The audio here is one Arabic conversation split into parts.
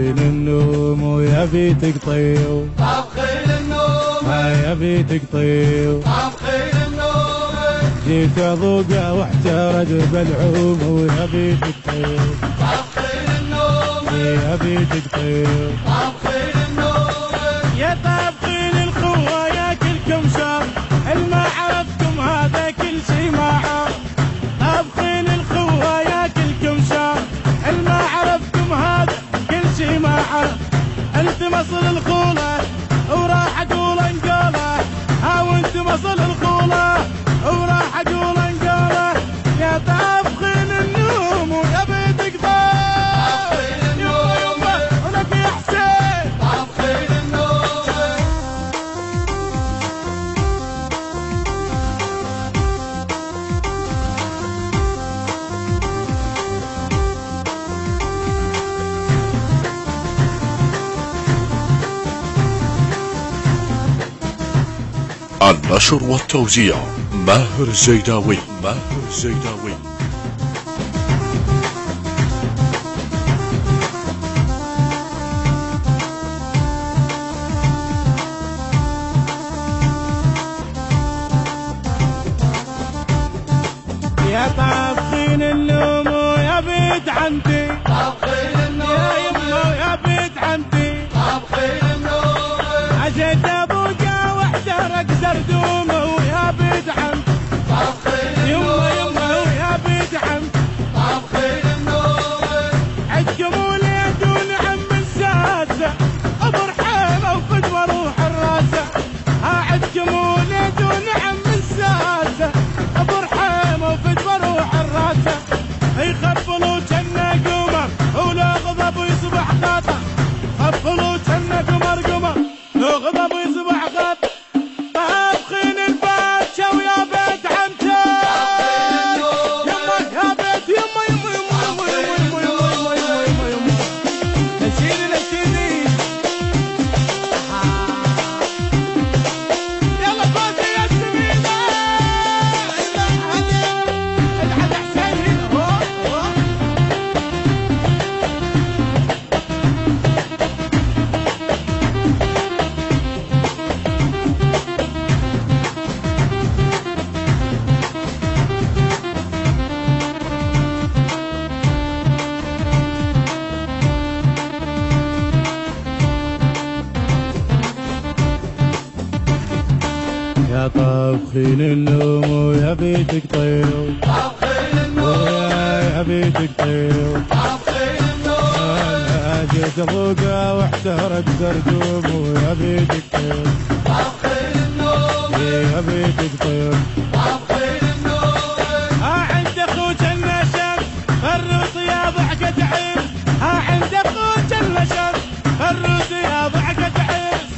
طابخين النوم ويا بيتك طيو، طابخين النوم يا بيتك طيو، طابخين النوم جيت اذوقه واحترج بالعوم ويا بيتك طيو، طابخين النوم يا بيتك طيو، طابخين النوم يا طابخين القوة ياكلكم شر، الما عرفتم هذا كل شي ما عرف. طابخين القوة ياكلكم شر، الما عرفتم هذا كل شي ما عرف. انت مصل الخولة وراح اقول انقوله، وانت مصل الخولة وراح اقول انقوله. يا طابخين النوم ويا بيتك طابخين طيب، النوم ولك يا حسين. طابخين النوم النشر والتوزيع ماهر الزيداوي. ماهر الزيداوي. يا طابخين النوم ويا بيت عمتي، طابخين النوم يا يمه ويا بيت عمتي، طابخين النوم عجيت ابوقه واحترق زردومه ويا بيت عمتي، طابخين يمه النوم يمه ويا بيت عمتي. طابخين النوم عدكم وليد ونعم الساسه، ابو رحيمه وفدوه روح الراسه. عدكم وليد ونعم الساسه، ابو رحيمه وفدوه روح الراسه. يخفلوا جنة قمر ولا غضب ويصبح خطر، خفلوا جنة قمر قمر وغضب ويصبح خطر. طابخين الباشا ويا بيت عمته، يما يا بيت يما يما يما يما يما يما يما يما يما. نشيدي نشيدي يلا فوزي يا السمينة. الحد حسين هنا هو. يا طابخين النوم ويا بيتك طيو، طابخين النوم يا بيتك طيو. طابخين النوم انا جيت ابوقه واحترق زردوم ويا بيتك طيو، طابخين النوم يا بيتك طيو. طابخين النوم عند اخوك النشر الروس يا ضحكة عيس، عند اخوك النشر الروس يا ضحكة عيس.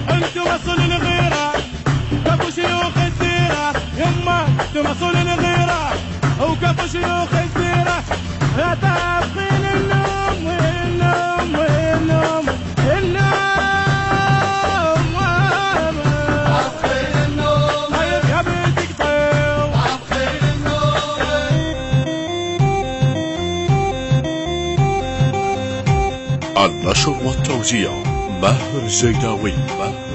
انتم اصل الغيرة كفو شيوخ الديرة، يما انتم اصل الغيرة وكفو شيوخ الديرة. يا طابخين النوم والنوم والنوم النوم. طابخين النوم طيب يا بيتك طيب. طابخين النوم النشر والتوزيع ماهر الزيداوي. ماهر